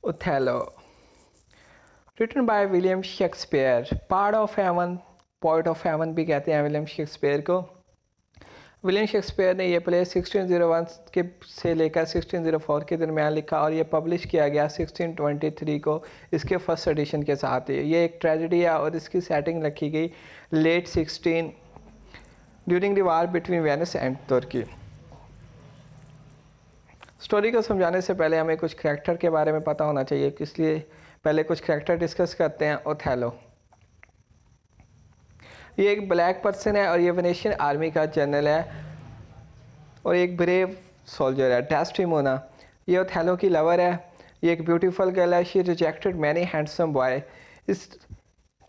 Othello, written by William Shakespeare, part of heaven, poet of heaven भी कहते हैं William Shakespeare को। William Shakespeare ने ये प्ले 1601 के से लेकर 1604 के दरमियान लिखा और ये पब्लिश किया गया 1623 को इसके फर्स्ट एडिशन के साथ। ये एक ट्रेजेडी है और इसकी सेटिंग रखी गई late 16 during the war between Venice and Turkey. Story को समझाने से पहले हमें कुछ करैक्टर के बारे में पता होना चाहिए, इसलिए पहले कुछ करैक्टर डिस्कस करते हैं। ओथेलो ये एक ब्लैक पर्सन है और ये वेनेशियन आर्मी का जनरल है और एक ब्रेव सोल्जर है। डेस्टिमोना ये ओथेलो की लवर है। ये एक ब्यूटीफुल गर्ल है। She rejected many handsome boy. इस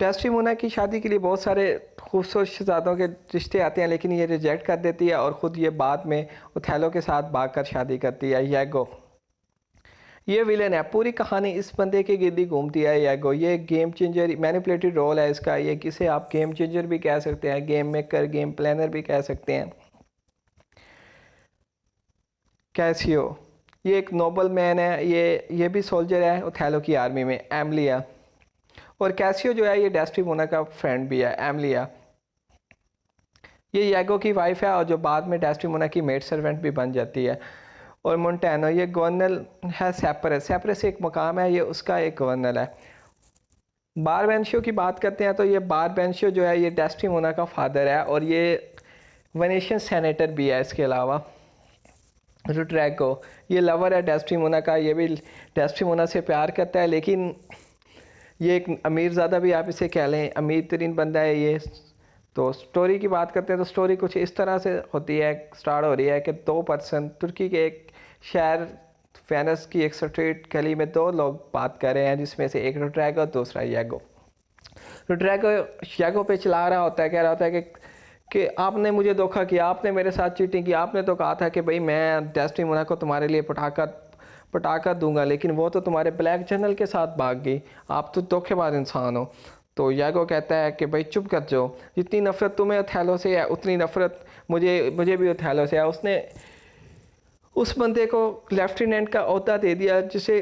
डेस्टिमोना की शादी के लिए बहुत सारे खूबसूरत शहजादों के रिश्ते आते हैं, लेकिन ये रिजेक्ट कर देती है और ख़ुद ये बाद में ओथेलो के साथ भागकर शादी करती है। यागो ये विलेन है। पूरी कहानी इस बंदे के गिर्द ही घूमती है। यागो ये गेम चेंजर, मैनिपुलेटेड रोल है इसका। ये किसे आप गेम चेंजर भी कह सकते हैं, गेम मेकर, गेम प्लानर भी कह सकते हैं। कैसियो ये एक नोबल मैन है। ये भी सोल्जर है ओथेलो की आर्मी में। एमलिया और कैसियो जो है ये डेस्टिमोना का फ्रेंड भी है। एमलिया ये यागो की वाइफ है और जो बाद में डेस्टिमोना की मेड सर्वेंट भी बन जाती है। और मोंटेनो ये गवर्नर है सेपरस। सेपरस एक मकाम है, ये उसका एक गवर्नर है। बारबेंशियो की बात करते हैं तो ये बारबेंशियो जो है ये डेस्टिमोना का फादर है और ये वेनेशियन सेनेटर भी है। इसके अलावा रुड्रैगो ये लवर है डेस्टिमोना का। ये भी डेस्टिमोना से प्यार करता है, लेकिन ये एक अमीरज़ादा भी आप इसे कह लें, अमीर तरीन बंदा है ये। तो स्टोरी की बात करते हैं तो स्टोरी कुछ इस तरह से होती है, स्टार्ट हो रही है कि दो पर्सन तुर्की के एक शहर फेनस की एक स्ट्रीट गली में दो लोग बात कर रहे हैं, जिसमें से एक रुड्रैगो और दूसरा यागो। रुड्रैगो यागो पे चला रहा होता है, कह रहा होता है कि आपने मुझे धोखा किया, आपने मेरे साथ चीटिंग की, आपने तो कहा था कि भाई मैं डेस्टिमोना को तुम्हारे लिए पटाकर दूंगा, लेकिन वो तो तुम्हारे ब्लैक जनरल के साथ भाग गई, आप तो धोखेबाज इंसान हो। तो यागो कहता है कि भाई चुप कर जाओ, जितनी नफरत तुम्हें ओथेलो से है उतनी नफरत मुझे भी ओथेलो से है। उसने उस बंदे को लेफ्टिनेंट का ओहदा दे दिया जिसे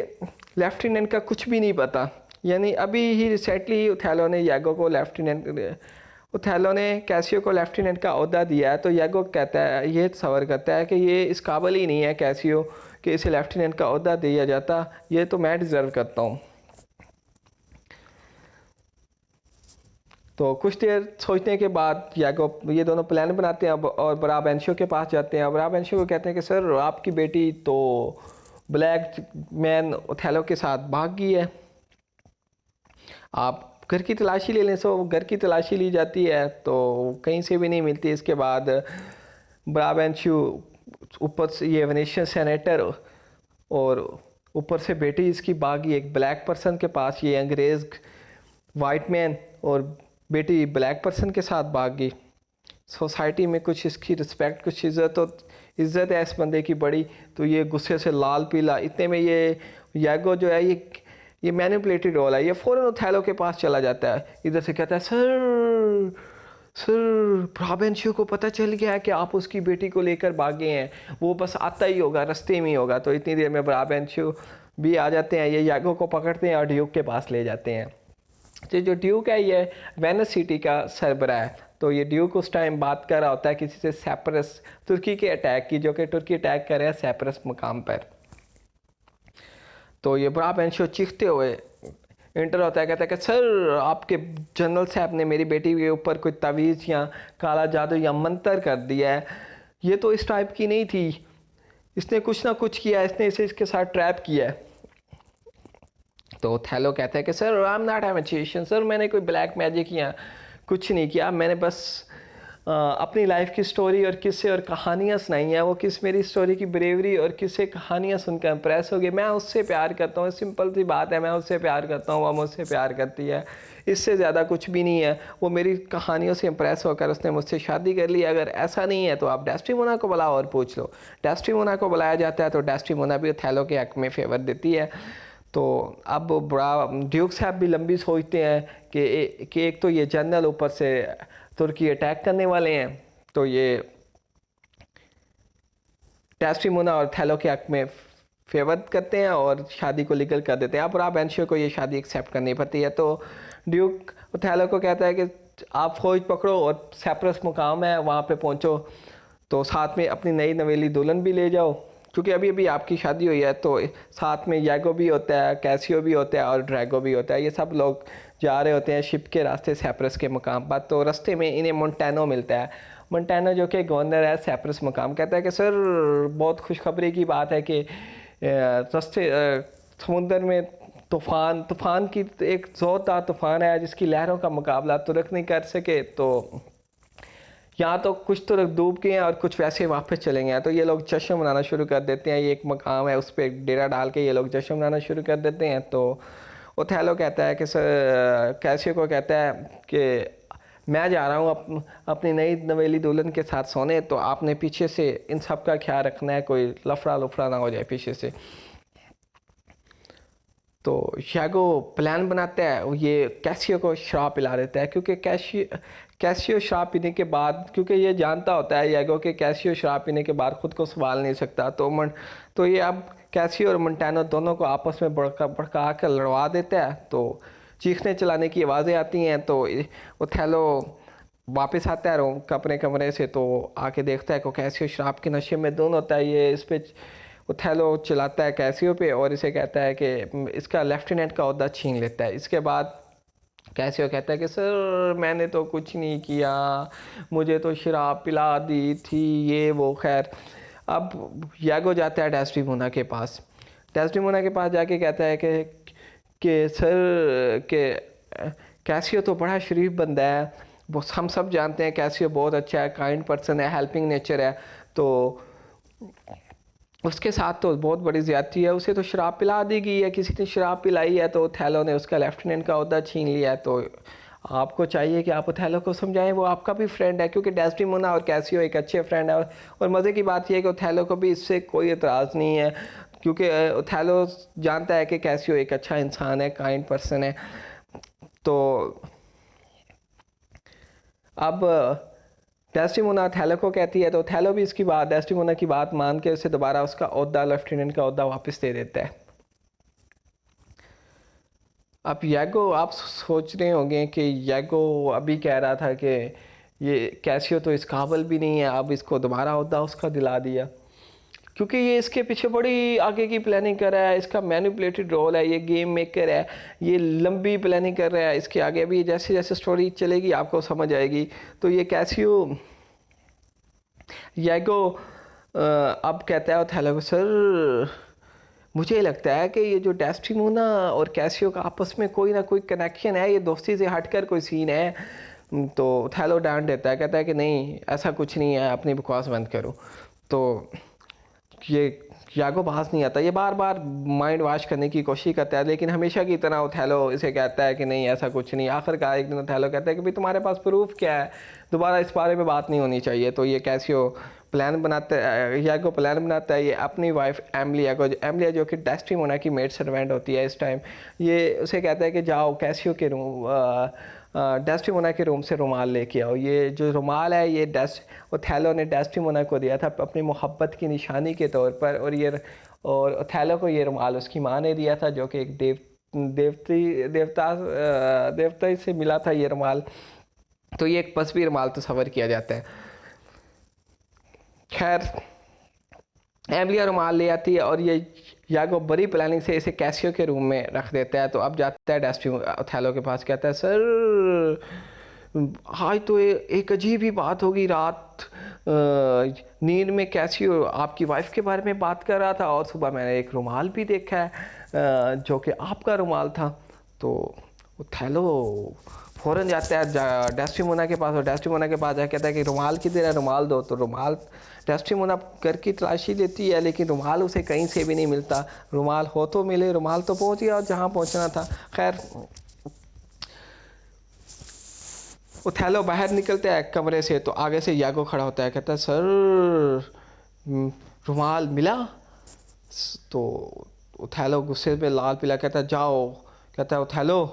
लेफ्टिनेंट का कुछ भी नहीं पता। यानी अभी ही रिसेंटली ओथेलो ने यागो को ओथेलो ने कैसियो को लेफ्टिनेंट का ओहदा दिया है। तो यागो कहता है, ये तस्वर करता है कि ये इस काबिल ही नहीं है कैसियो कि इसे लेफ्टिनेंट का ओहदा दिया जाता, ये तो मैं डिज़र्व करता हूँ। तो कुछ देर सोचने के बाद यागो ये दोनों प्लान बनाते हैं और ब्राबेंशियो के पास जाते हैं। ब्राबेंशियो को कहते हैं कि सर आपकी बेटी तो ब्लैक मैन ओथेलो के साथ भाग गई है, आप घर की तलाशी ले लें। सो घर की तलाशी ली जाती है तो कहीं से भी नहीं मिलती। इसके बाद ब्राबेंशियो ऊपर से ये वेनेशियन सेनेटर और ऊपर से बेटी इसकी भागी एक ब्लैक पर्सन के पास, ये अंग्रेज़ वाइट मैन, और बेटी ब्लैक पर्सन के साथ भाग गई। सोसाइटी में कुछ इसकी रिस्पेक्ट, कुछ इज़्ज़त है इस बंदे की बड़ी। तो ये गुस्से से लाल पीला, इतने में ये यागो जो है ये मैनिपुलेटेड रोल है, ये फ़ौरन ओथेलो के पास चला जाता है। इधर से कहता है सर ब्राबेंशियो को पता चल गया है कि आप उसकी बेटी को लेकर भागे हैं, वो बस आता ही होगा, रास्ते में ही होगा। तो इतनी देर में ब्राबेंशियो भी आ जाते हैं, ये यागो को पकड़ते हैं और ड्यूक के पास ले जाते हैं। तो जो ड्यूक है ये वेनिस सिटी का सरबराह है। तो ये ड्यूक उस टाइम बात कर रहा होता है किसी से सेपरस, तुर्की के अटैक की, जो कि तुर्की अटैक कर रहे हैं सेपरस मकाम पर। तो ये ब्राबेंशियो चीखते हुए इंटर होता है, कहता है कि सर आपके जनरल साहब ने मेरी बेटी के ऊपर कोई तावीज़ या काला जादू या मंतर कर दिया है, ये तो इस टाइप की नहीं थी, इसने कुछ ना कुछ किया, इसने इसे इसके साथ ट्रैप किया है। तो थैलो कहता है कि sir I am not a magician, sir मैंने कोई ब्लैक मैजिक या कुछ नहीं किया, मैंने बस अपनी लाइफ की स्टोरी और किस्से और कहानियाँ सुनाई हैं। वो मेरी स्टोरी की ब्रेवरी और किस्से कहानियाँ सुनकर इम्प्रेस हो गई, मैं उससे प्यार करता हूँ, सिंपल सी बात है, मैं उससे प्यार करता हूँ, वो मुझसे प्यार करती है, इससे ज़्यादा कुछ भी नहीं है। वो मेरी कहानियों से इम्प्रेस होकर उसने मुझसे शादी कर ली। अगर ऐसा नहीं है तो आप डेस्टिमोना को बुलाओ और पूछ लो। डेस्टिमोना को बुलाया जाता है तो डेस्टिमोना भी ओथेलो के हक में फेवर देती है। तो अब बड़ा ड्यूक साहब भी लंबी सोचते हैं कि एक तो ये जनरल ऊपर से तुर्की अटैक करने वाले हैं, तो ये डेस्टिमोना और थैलो के हक में फेवर करते हैं और शादी को लीगल कर देते हैं। अब बेंशियो को ये शादी एक्सेप्ट करनी पड़ती है। तो ड्यूक ओथेलो को कहता है कि आप फौज पकड़ो और सेपरस मुकाम है वहाँ पे पहुँचो, तो साथ में अपनी नई नवेली दुल्हन भी ले जाओ, क्योंकि अभी अभी आपकी शादी हुई है। तो साथ में यागो भी होता है, कैसियो भी होता है और ड्रैगो भी होता है। ये सब लोग जा रहे होते हैं शिप के रास्ते सेपरस के मुकाम पर। तो रास्ते में इन्हें मोंटेनो मिलता है। मोंटेनो जो कि गवर्नर है सेपरस मुकाम, कहता है कि सर बहुत खुशखबरी की बात है कि रास्ते समुंदर में तूफान तूफान की एक ज़ोरदार तूफान है जिसकी लहरों का मुकाबला तुर्क नहीं कर सके। तो यहाँ तो कुछ तुर्क डूब गए हैं और कुछ वैसे वापस चले गए हैं। तो ये लोग जश्न मनाना शुरू कर देते हैं। ये एक मकाम है, उस पर डेरा डाल के ये लोग जश्न मनाना शुरू कर देते हैं। तो ओथेलो कहता है कि सर, कैसियो को कहता है कि मैं जा रहा हूँ अपनी नई नवेली दुल्हन के साथ सोने, तो आपने पीछे से इन सब का ख्याल रखना है, कोई लफड़ा लफड़ा ना हो जाए पीछे से। तो यागो प्लान बनाता है, ये कैसियो को शराब पिला देता है, क्योंकि कैसियो शराब पीने के बाद, क्योंकि ये जानता होता है यागो कि कैसियो शराब पीने के बाद खुद को संभाल नहीं सकता। तो ये अब कैसियो और मोंटेनो दोनों को आपस में भड़का कर लड़वा देता है। तो चीखने चलाने की आवाज़ें आती हैं। तो ओथेलो वापस आता है अपने कमरे से, तो आके देखता है कि कैसियो शराब के नशे में धुन होता है। ये इस पे ओथेलो चिल्लाता है कैसियो पे और इसे कहता है कि इसका लेफ्टिनेंट का ओहदा छीन लेता है। इसके बाद कैसियो कहता है कि सर मैंने तो कुछ नहीं किया, मुझे तो शराब पिला दी थी, ये वो। खैर, अब यागो जाता है डेस्टिमोना के पास। डेस्टिमोना के पास जाके कहता है कि सर के कैसियो तो बड़ा शरीफ बंदा है, वो हम सब जानते हैं कैसियो बहुत अच्छा है, काइंड पर्सन है, हेल्पिंग नेचर है। तो उसके साथ तो बहुत बड़ी ज्यादती है, उसे तो शराब पिला दी गई है, किसी ने शराब पिलाई है, तो ओथेलो ने उसका लेफ्टिनेंट का ओहदा छीन लिया है। तो आपको चाहिए कि आप ओथेलो को समझाएं, वो आपका भी फ्रेंड है, क्योंकि डेस्टिमोना और कैसियो एक अच्छे फ्रेंड है। और मज़े की बात यह है कि ओथेलो को भी इससे कोई एतराज़ नहीं है, क्योंकि ओथेलो जानता है कि कैसियो एक अच्छा इंसान है, काइंड पर्सन है। तो अब डेस्टिमोना थैलो को कहती है, तो थैलो भी इसकी बात, डेस्टिमोना की बात मान के उसे दोबारा उसका ओहदा, लेफ्टिनेंट का ओहदा वापस दे देता है। अब यागो, आप सोच रहे होंगे कि यागो अभी कह रहा था कि ये कैसियो तो इस काबिल भी नहीं है, अब इसको दोबारा ओहदा उसका दिला दिया, क्योंकि ये इसके पीछे बड़ी आगे की प्लानिंग कर रहा है। इसका मैनिपुलेटेड रोल है, ये गेम मेकर है, ये लंबी प्लानिंग कर रहा है। इसके आगे अभी जैसे जैसे स्टोरी चलेगी आपको समझ आएगी। तो ये कैसियो यागो अब कहता है ओथेलो को, सर मुझे लगता है कि ये जो डेस्टिमोना और कैसियो का आपस में कोई ना कोई कनेक्शन है, ये दोस्ती से हटकर कोई सीन है। तो ओथेलो डांट देता है, कहता है कि नहीं ऐसा कुछ नहीं है, अपनी बकवास बंद करो। तो ये यागो बाज नहीं आता, ये बार बार माइंड वॉश करने की कोशिश करता है, लेकिन हमेशा की तरह ओथेलो इसे कहता है कि नहीं ऐसा कुछ नहीं। आखिरकार एक दिन ओथेलो कहता है कि भाई तुम्हारे पास प्रूफ क्या है, दोबारा इस बारे में बात नहीं होनी चाहिए। तो ये कैसियो प्लान बनाता है, यागो प्लान बनाता है, ये अपनी वाइफ एमलिया को, एमलिया जो कि डेस्टिमोना की मेड सर्वेंट होती है इस टाइम, ये उसे कहता है कि जाओ कैसियो के रूम, डेस्टिमोना के रूम से रुमाल लेके आओ। ये जो रुमाल है ये ओथेलो ने डेस्टिमोना को दिया था अपनी मोहब्बत की निशानी के तौर पर, और ओथेलो को ये रुमाल उसकी माँ ने दिया था, जो कि एक देवता से मिला था ये रुमाल। तो ये एक पसवी रुमाल तस्वर किया जाता है। खैर, एमलिया रुमाल ले आती है और ये यागो बड़ी प्लानिंग से इसे कैसियो के रूम में रख देता है। तो अब जाता है ओथेलो के पास, कहता है सर आज तो एक अजीब ही बात होगी, रात नींद में कैसियो आपकी वाइफ के बारे में बात कर रहा था, और सुबह मैंने एक रुमाल भी देखा है जो कि आपका रुमाल था। तो ओथेलो फ़ौरन जाता है डेस्टिमोना के पास, और डेस्टिमोना के पास जाकर कहता है कि रुमाल किधर है, रुमाल दो। तो रुमाल, डेस्टिमोना घर की तलाशी लेती है, लेकिन रुमाल उसे कहीं से भी नहीं मिलता। रुमाल हो तो मिले, रुमाल तो पहुंच गया और जहाँ पहुंचना था। खैर, ओथेलो बाहर निकलता है कमरे से, तो आगे से यागो खड़ा होता है, कहता है सर रुमाल मिला। तो ओथेलो गुस्से में लाल पीला कहता है जाओ, कहता है ओथेलो,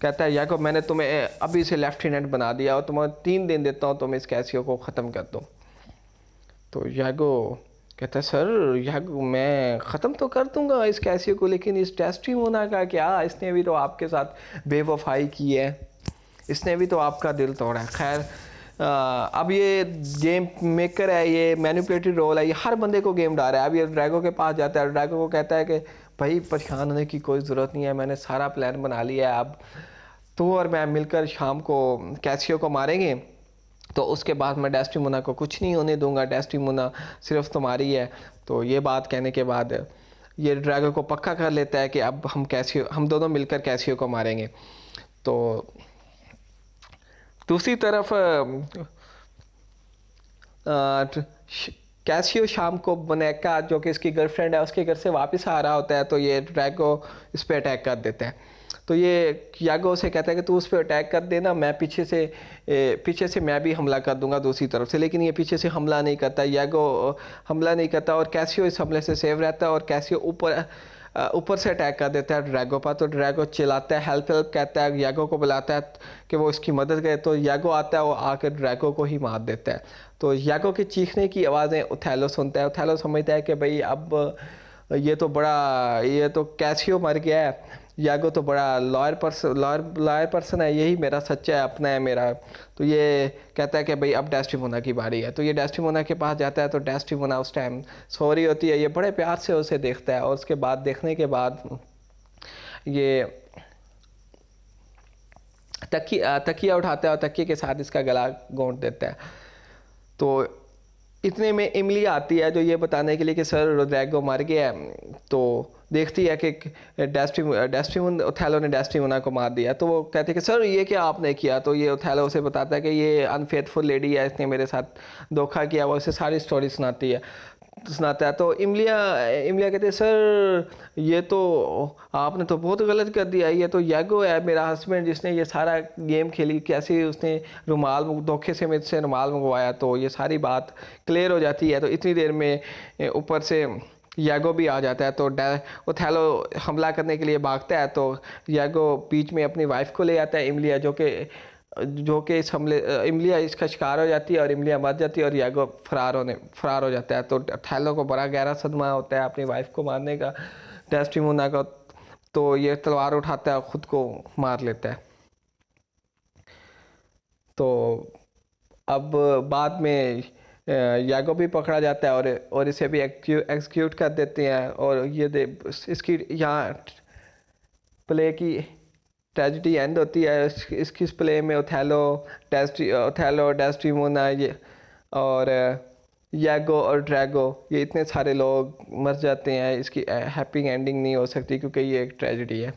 कहता है यागो मैंने तुम्हें अभी से लेफ्टिनेंट बना दिया और तुम्हें 3 दिन देता हूँ तुम इस कैसियो को ख़त्म कर दो। तो यागो कहता है सर यह मैं ख़त्म तो कर दूंगा इस कैसियो को, लेकिन इस डेस्टिमोना का क्या, इसने भी तो आपके साथ बेवफाई की है, इसने भी तो आपका दिल तोड़ा है। खैर अब ये गेम मेकर है, ये मैनिपुलेटिव रोल है, ये हर बंदे को गेम डाल रहा है। अब ये ड्रैगो के पास जाता है, ड्रैगो को कहता है कि भाई परेशान होने की कोई ज़रूरत नहीं है, मैंने सारा प्लान बना लिया है, अब तू और मैं मिलकर शाम को कैसियो को मारेंगे, तो उसके बाद मैं डेस्टिमोना को कुछ नहीं होने दूंगा, डेस्टिमोना सिर्फ तुम्हारी है। तो ये बात कहने के बाद ये ड्रैगो को पक्का कर लेता है कि अब हम दोनों मिलकर कैसियो को मारेंगे। तो दूसरी तरफ कैसियो शाम को बोनेका जो कि इसकी गर्लफ्रेंड है उसके घर से वापस आ रहा होता है, तो ये ड्रैगो इस पर अटैक कर देता है। तो ये यागो से कहता है कि तू उस पर अटैक कर देना, मैं पीछे से मैं भी हमला कर दूंगा दूसरी तरफ से, लेकिन ये पीछे से हमला नहीं करता, यागो हमला नहीं करता और कैसियो इस हमले से सेव रहता है। और कैसियो ऊपर से अटैक कर देता है ड्रैगो पर। तो ड्रैगो चिल्लाता है, हेल्प हेल्प कहता है, यागो को बुलाता है कि वो इसकी मदद करे। तो यागो आता है, वो आकर ड्रैगो को ही मार देता है। तो यागो के चीखने की आवाज़ें ओथेलो सुनता है। ओथेलो समझता है कि भाई अब ये तो कैसियो मर गया है, यागो तो बड़ा लॉयर पर्सन है, यही मेरा सच्चा है, अपना है मेरा। तो ये कहता है कि भाई अब डेस्टिमोना की बारी है। तो ये डेस्टिमोना के पास जाता है, तो डेस्टिमोना उस टाइम सो रही होती है, ये बड़े प्यार से उसे देखता है और उसके बाद देखने के बाद ये तकिया उठाता है और तकिए के साथ इसका गला घोंट देता है। तो इतने में इमली आती है जो ये बताने के लिए कि सर रोड्रिगो मर गया है। तो देखती है कि डेस्टिमोन ओथेलो ने डेस्टिमोना को मार दिया। तो वो कहते हैं कि सर ये क्या आपने किया। तो ये ओथेलो उसे बताता है कि ये अनफेथफुल लेडी है, इसने मेरे साथ धोखा किया। वो उसे सारी स्टोरी सुनाता है। तो इमलिया कहते हैं सर ये तो आपने तो बहुत गलत कर दिया, ये तो यागो है मेरा हस्बैंड जिसने ये सारा गेम खेली, कैसे उसने धोखे से मेरे से रुमाल मंगवाया। तो ये सारी बात क्लियर हो जाती है। तो इतनी देर में ऊपर से यागो भी आ जाता है। तो ओथेलो हमला करने के लिए भागता है। तो यागो बीच में अपनी वाइफ को ले आता है, इमलिया जो कि इस हमले इमलिया इसका शिकार हो जाती है और इमलिया मर जाती है और यागो फरार हो जाता है। तो थैलो को बड़ा गहरा सदमा होता है अपनी वाइफ को मारने का, डेस्टिमोना का। तो ये तलवार उठाता है, खुद को मार लेता है। तो अब बाद में यागो भी पकड़ा जाता है और इसे भी एग्जीक्यूट कर देते हैं। और इसकी यहाँ प्ले की ट्रेजिडी एंड होती है। इसकी इस प्ले में ओथेलो डेस्टिमोना ये और यागो और ड्रैगो, ये इतने सारे लोग मर जाते हैं। इसकी हैप्पी एंडिंग नहीं हो सकती क्योंकि ये एक ट्रेजिडी है।